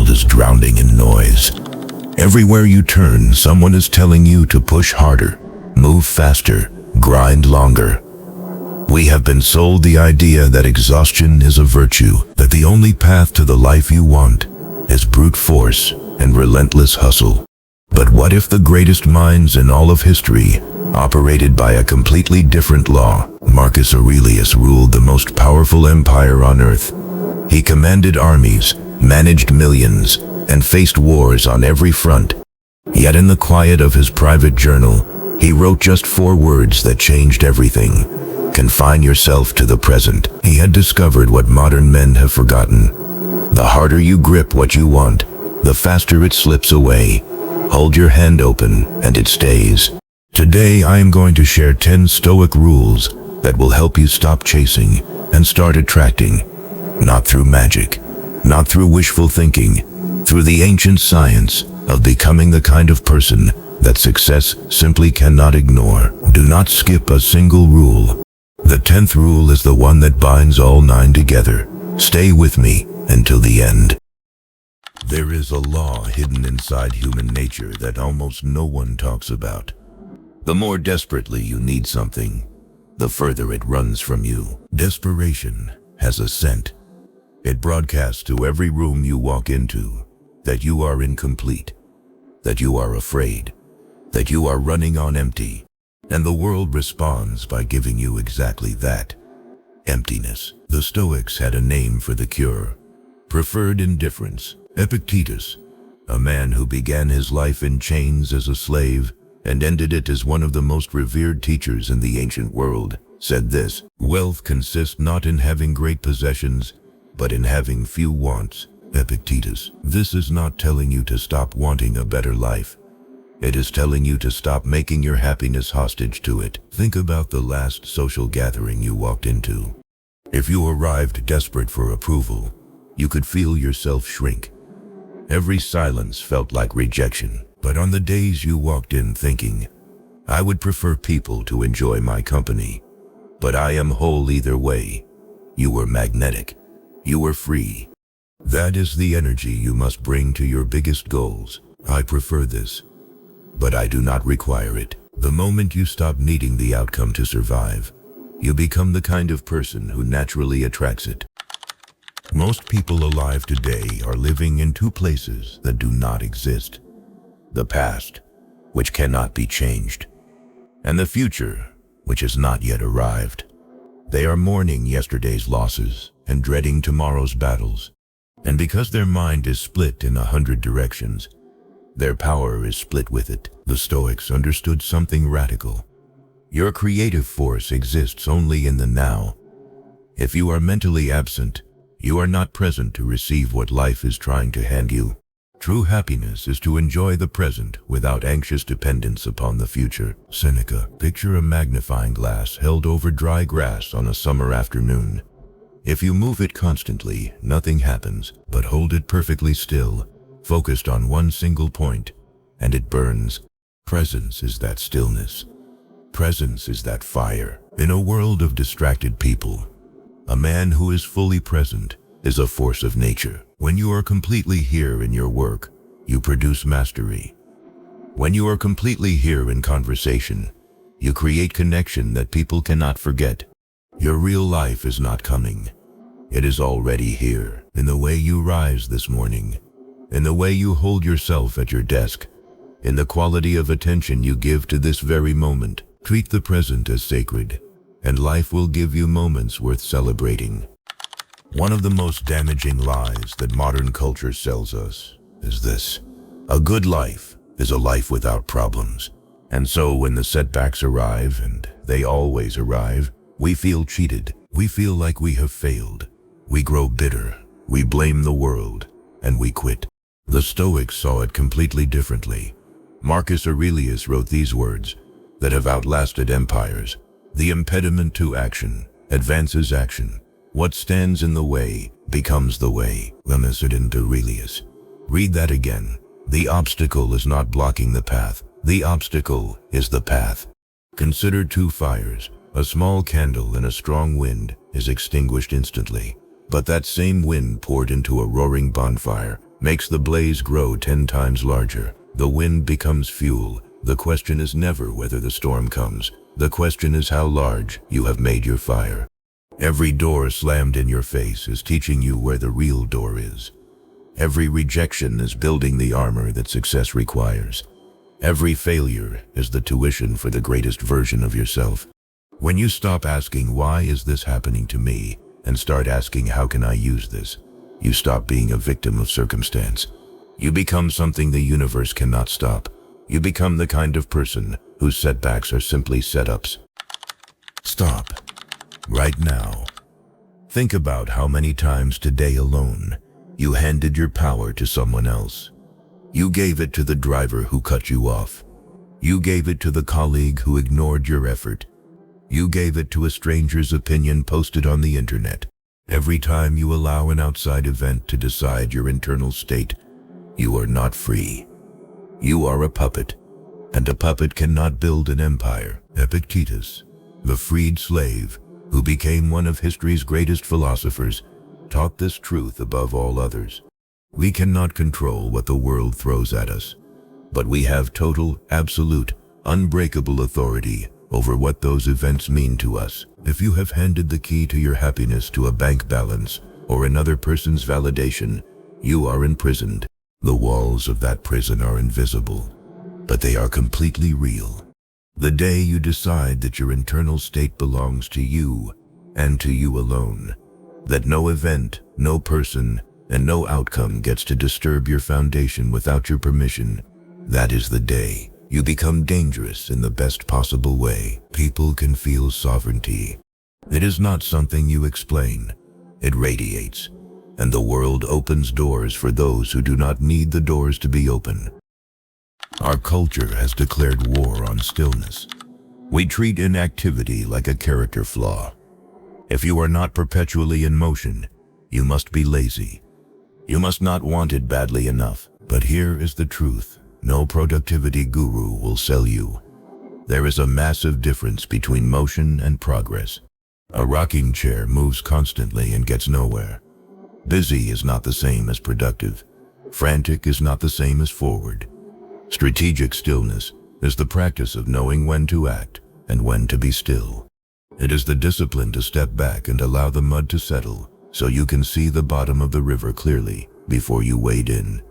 world is drowning in noise. Everywhere you turn, someone is telling you to push harder, move faster, grind longer. We have been sold the idea that exhaustion is a virtue, that the only path to the life you want is brute force and relentless hustle. But what if the greatest minds in all of history operated by a completely different law? Marcus Aurelius ruled the most powerful empire on earth. He commanded armies, managed millions, and faced wars on every front. Yet in the quiet of his private journal, he wrote just 4 words that changed everything. Confine yourself to the present. He had discovered what modern men have forgotten. The harder you grip what you want, the faster it slips away. Hold your hand open and it stays. Today I am going to share 10 Stoic rules that will help you stop chasing and start attracting. Not through magic, not through wishful thinking, through the ancient science of becoming the kind of person that success simply cannot ignore. Do not skip a single rule. The 10th rule is the one that binds all 9 together. Stay with me until the end. There is a law hidden inside human nature that almost no one talks about. The more desperately you need something, the further it runs from you. Desperation has a scent. It broadcasts to every room you walk into that you are incomplete, that you are afraid, that you are running on empty. And the world responds by giving you exactly that: emptiness. The Stoics had a name for the cure: preferred indifference. Epictetus, a man who began his life in chains as a slave and ended it as one of the most revered teachers in the ancient world, said this: wealth consists not in having great possessions, but in having few wants. Epictetus. This is not telling you to stop wanting a better life. It is telling you to stop making your happiness hostage to it. Think about the last social gathering you walked into. If you arrived desperate for approval, you could feel yourself shrink. Every silence felt like rejection. But on the days you walked in thinking, I would prefer people to enjoy my company, but I am whole either way, you were magnetic. You were free. That is the energy you must bring to your biggest goals. I prefer this, but I do not require it. The moment you stop needing the outcome to survive, you become the kind of person who naturally attracts it. Most people alive today are living in 2 places that do not exist: the past, which cannot be changed, and the future, which has not yet arrived. They are mourning yesterday's losses and dreading tomorrow's battles. And because their mind is split in 100 directions, their power is split with it. The Stoics understood something radical. Your creative force exists only in the now. If you are mentally absent, you are not present to receive what life is trying to hand you. True happiness is to enjoy the present without anxious dependence upon the future. Seneca. Picture a magnifying glass held over dry grass on a summer afternoon. If you move it constantly, nothing happens, but hold it perfectly still, focused on one single point, and it burns. Presence is that stillness. Presence is that fire. In a world of distracted people, a man who is fully present is a force of nature. When you are completely here in your work, you produce mastery. When you are completely here in conversation, you create connection that people cannot forget. Your real life is not coming. It is already here, in the way you rise this morning, in the way you hold yourself at your desk, in the quality of attention you give to this very moment. Treat the present as sacred, and life will give you moments worth celebrating. One of the most damaging lies that modern culture sells us is this: a good life is a life without problems. And so when the setbacks arrive, and they always arrive, we feel cheated. We feel like we have failed. We grow bitter. We blame the world, and we quit. The Stoics saw it completely differently. Marcus Aurelius wrote these words that have outlasted empires: the impediment to action advances action. What stands in the way becomes the way. Aurelius. Read that again. The obstacle is not blocking the path. The obstacle is the path. Consider 2 fires. A small candle in a strong wind is extinguished instantly, but that same wind poured into a roaring bonfire makes the blaze grow 10 times larger. The wind becomes fuel. The question is never whether the storm comes. The question is how large you have made your fire. Every door slammed in your face is teaching you where the real door is. Every rejection is building the armor that success requires. Every failure is the tuition for the greatest version of yourself. When you stop asking, why is this happening to me, and start asking, how can I use this, you stop being a victim of circumstance. You become something the universe cannot stop. You become the kind of person whose setbacks are simply setups. Stop. Right now. Think about how many times today alone you handed your power to someone else. You gave it to the driver who cut you off. You gave it to the colleague who ignored your effort. You gave it to a stranger's opinion posted on the internet. Every time you allow an outside event to decide your internal state, you are not free. You are a puppet, and a puppet cannot build an empire. Epictetus, the freed slave, who became one of history's greatest philosophers, taught this truth above all others. We cannot control what the world throws at us, but we have total, absolute, unbreakable authority over what those events mean to us. If you have handed the key to your happiness to a bank balance or another person's validation, you are imprisoned. The walls of that prison are invisible, but they are completely real. The day you decide that your internal state belongs to you and to you alone, that no event, no person, and no outcome gets to disturb your foundation without your permission, that is the day you become dangerous in the best possible way. People can feel sovereignty. It is not something you explain. It radiates, and the world opens doors for those who do not need the doors to be open. Our culture has declared war on stillness. We treat inactivity like a character flaw. If you are not perpetually in motion, you must be lazy. You must not want it badly enough. But here is the truth. No productivity guru will sell you. There is a massive difference between motion and progress. A rocking chair moves constantly and gets nowhere. Busy is not the same as productive. Frantic is not the same as forward. Strategic stillness is the practice of knowing when to act and when to be still. It is the discipline to step back and allow the mud to settle so you can see the bottom of the river clearly before you wade in.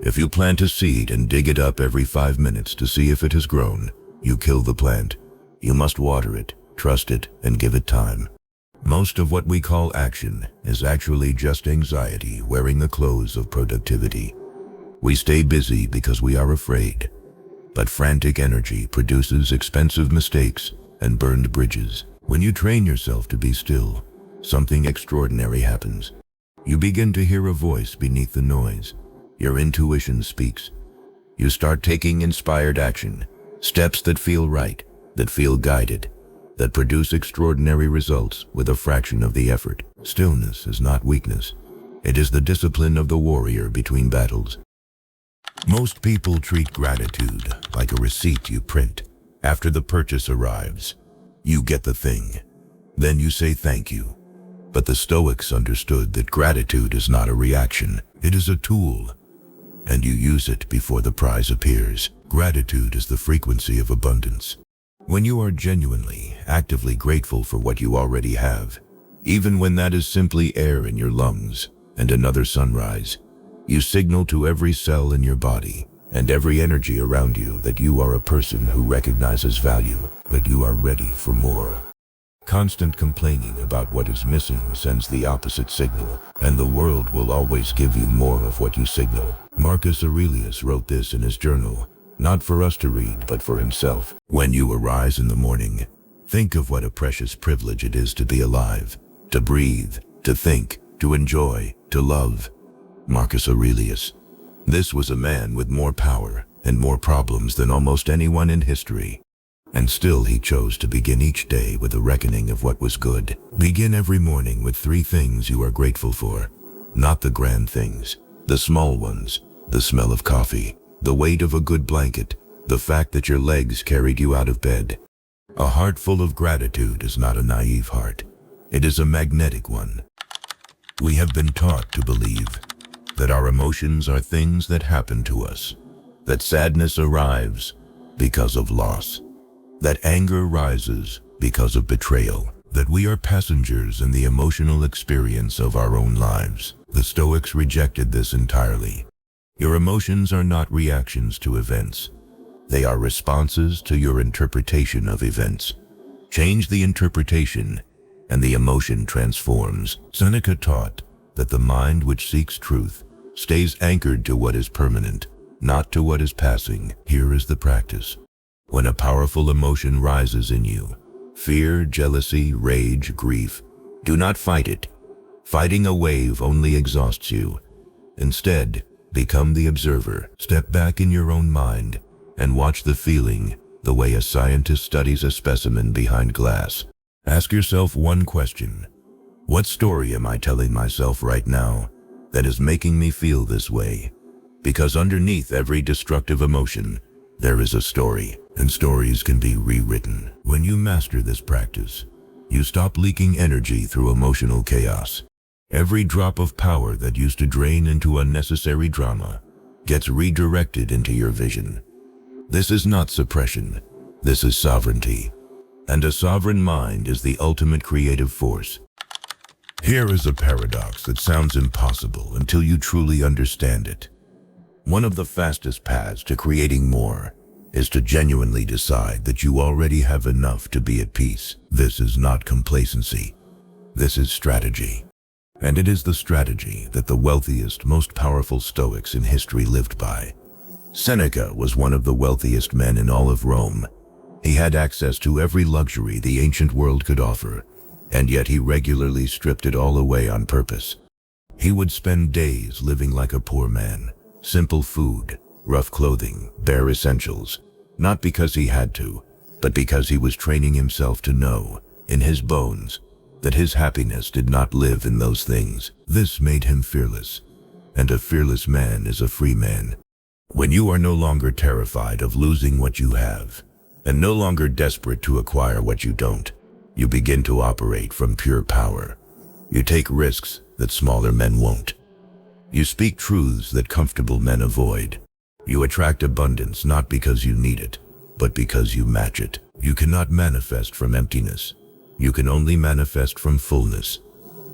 If you plant a seed and dig it up every 5 minutes to see if it has grown, you kill the plant. You must water it, trust it, and give it time. Most of what we call action is actually just anxiety wearing the clothes of productivity. We stay busy because we are afraid, but frantic energy produces expensive mistakes and burned bridges. When you train yourself to be still, something extraordinary happens. You begin to hear a voice beneath the noise. Your intuition speaks. You start taking inspired action, steps that feel right, that feel guided, that produce extraordinary results with a fraction of the effort. Stillness is not weakness. It is the discipline of the warrior between battles. Most people treat gratitude like a receipt you print. After the purchase arrives, you get the thing. Then you say thank you. But the Stoics understood that gratitude is not a reaction. It is a tool, and you use it before the prize appears. Gratitude is the frequency of abundance. When you are genuinely, actively grateful for what you already have, even when that is simply air in your lungs and another sunrise, you signal to every cell in your body and every energy around you that you are a person who recognizes value, that you are ready for more. Constant complaining about what is missing sends the opposite signal, and the world will always give you more of what you signal. Marcus Aurelius wrote this in his journal, not for us to read, but for himself. When you arise in the morning, think of what a precious privilege it is to be alive, to breathe, to think, to enjoy, to love. Marcus Aurelius. This was a man with more power and more problems than almost anyone in history. And still he chose to begin each day with a reckoning of what was good. Begin every morning with 3 things you are grateful for. Not the grand things, the small ones, the smell of coffee, the weight of a good blanket, the fact that your legs carried you out of bed. A heart full of gratitude is not a naive heart. It is a magnetic one. We have been taught to believe that our emotions are things that happen to us, that sadness arrives because of loss, that anger rises because of betrayal, that we are passengers in the emotional experience of our own lives. The Stoics rejected this entirely. Your emotions are not reactions to events. They are responses to your interpretation of events. Change the interpretation, and the emotion transforms. Seneca taught that the mind which seeks truth stays anchored to what is permanent, not to what is passing. Here is the practice. When a powerful emotion rises in you, fear, jealousy, rage, grief, do not fight it. Fighting a wave only exhausts you. Instead, become the observer. Step back in your own mind and watch the feeling the way a scientist studies a specimen behind glass. Ask yourself one question. What story am I telling myself right now that is making me feel this way? Because underneath every destructive emotion, there is a story, and stories can be rewritten. When you master this practice, you stop leaking energy through emotional chaos. Every drop of power that used to drain into unnecessary drama gets redirected into your vision. This is not suppression. This is sovereignty. And a sovereign mind is the ultimate creative force. Here is a paradox that sounds impossible until you truly understand it. One of the fastest paths to creating more is to genuinely decide that you already have enough to be at peace. This is not complacency. This is strategy. And it is the strategy that the wealthiest, most powerful Stoics in history lived by. Seneca was one of the wealthiest men in all of Rome. He had access to every luxury the ancient world could offer, and yet he regularly stripped it all away on purpose. He would spend days living like a poor man, simple food, rough clothing, bare essentials, not because he had to, but because he was training himself to know, in his bones, that his happiness did not live in those things. This made him fearless, and a fearless man is a free man. When you are no longer terrified of losing what you have, and no longer desperate to acquire what you don't, you begin to operate from pure power. You take risks that smaller men won't. You speak truths that comfortable men avoid. You attract abundance not because you need it, but because you match it. You cannot manifest from emptiness. You can only manifest from fullness.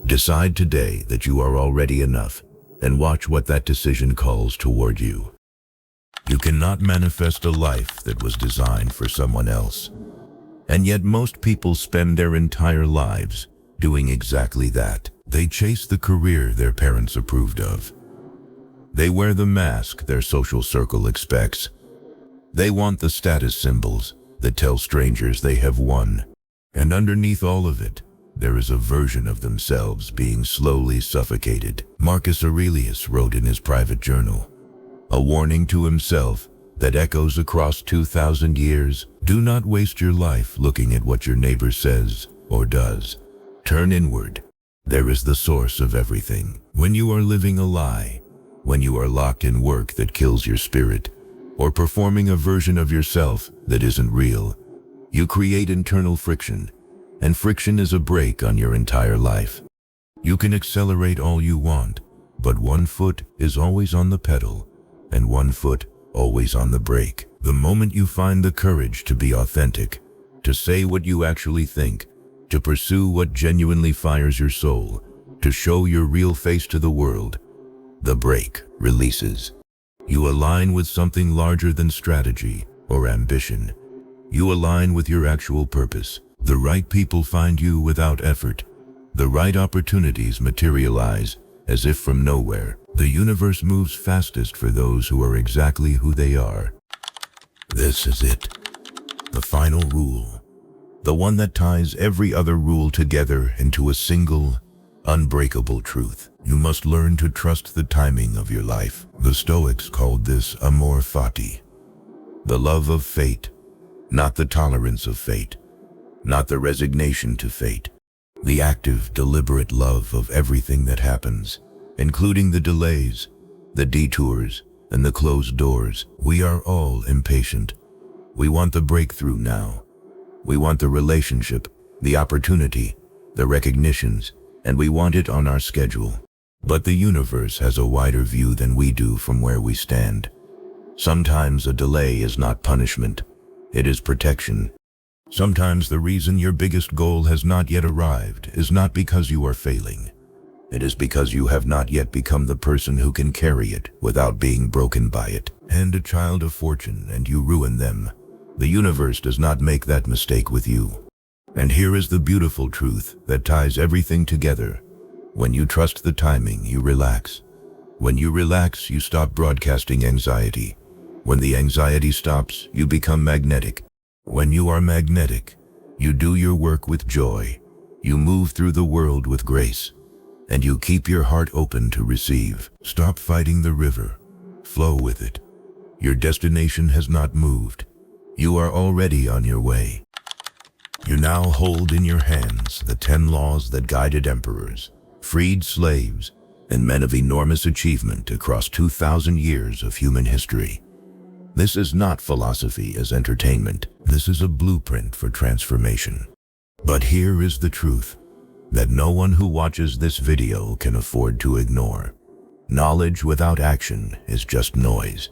Decide today that you are already enough, and watch what that decision calls toward you. You cannot manifest a life that was designed for someone else. And yet most people spend their entire lives doing exactly that. They chase the career their parents approved of. They wear the mask their social circle expects. They want the status symbols that tell strangers they have won. And underneath all of it, there is a version of themselves being slowly suffocated. Marcus Aurelius wrote in his private journal, a warning to himself that echoes across 2,000 years. Do not waste your life looking at what your neighbor says or does. Turn inward. There is the source of everything. When you are living a lie, when you are locked in work that kills your spirit, or performing a version of yourself that isn't real, you create internal friction, and friction is a brake on your entire life. You can accelerate all you want, but one foot is always on the pedal, and one foot always on the brake. The moment you find the courage to be authentic, to say what you actually think, to pursue what genuinely fires your soul, to show your real face to the world, the brake releases. You align with something larger than strategy or ambition. You align with your actual purpose. The right people find you without effort. The right opportunities materialize as if from nowhere. The universe moves fastest for those who are exactly who they are. This is it. The final rule. The one that ties every other rule together into a single, unbreakable truth. You must learn to trust the timing of your life. The Stoics called this Amor Fati, the love of fate, not the tolerance of fate, not the resignation to fate, the active, deliberate love of everything that happens, including the delays, the detours, and the closed doors. We are all impatient. We want the breakthrough now. We want the relationship, the opportunity, the recognitions, and we want it on our schedule. But the universe has a wider view than we do from where we stand. Sometimes a delay is not punishment, it is protection. Sometimes the reason your biggest goal has not yet arrived is not because you are failing. It is because you have not yet become the person who can carry it without being broken by it. Hand a child of fortune and you ruin them. The universe does not make that mistake with you. And here is the beautiful truth that ties everything together. When you trust the timing, you relax. When you relax, you stop broadcasting anxiety. When the anxiety stops, you become magnetic. When you are magnetic, you do your work with joy. You move through the world with grace. And you keep your heart open to receive. Stop fighting the river. Flow with it. Your destination has not moved. You are already on your way. You now hold in your hands the 10 laws that guided emperors, freed slaves, and men of enormous achievement across 2,000 years of human history. This is not philosophy as entertainment. This is a blueprint for transformation. But here is the truth that no one who watches this video can afford to ignore. Knowledge without action is just noise.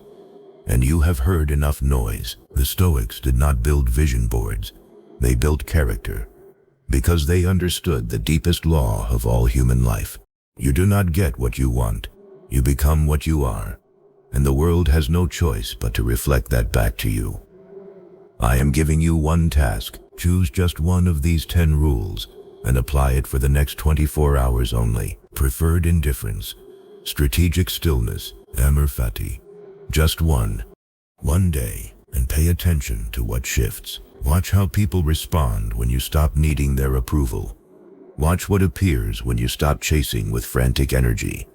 And you have heard enough noise. The Stoics did not build vision boards. They built character, because they understood the deepest law of all human life. You do not get what you want. You become what you are. And the world has no choice but to reflect that back to you. I am giving you one task. Choose just one of these 10 rules and apply it for the next 24 hours only. Preferred indifference, strategic stillness, Amor, Fati. Just one. One day, and pay attention to what shifts. Watch how people respond when you stop needing their approval. Watch what appears when you stop chasing with frantic energy.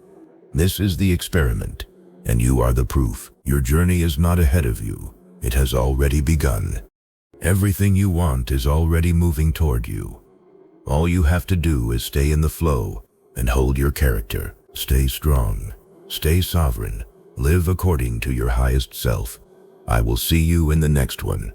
This is the experiment, and you are the proof. Your journey is not ahead of you. It has already begun. Everything you want is already moving toward you. All you have to do is stay in the flow and hold your character. Stay strong. Stay sovereign. Live according to your highest self. I will see you in the next one.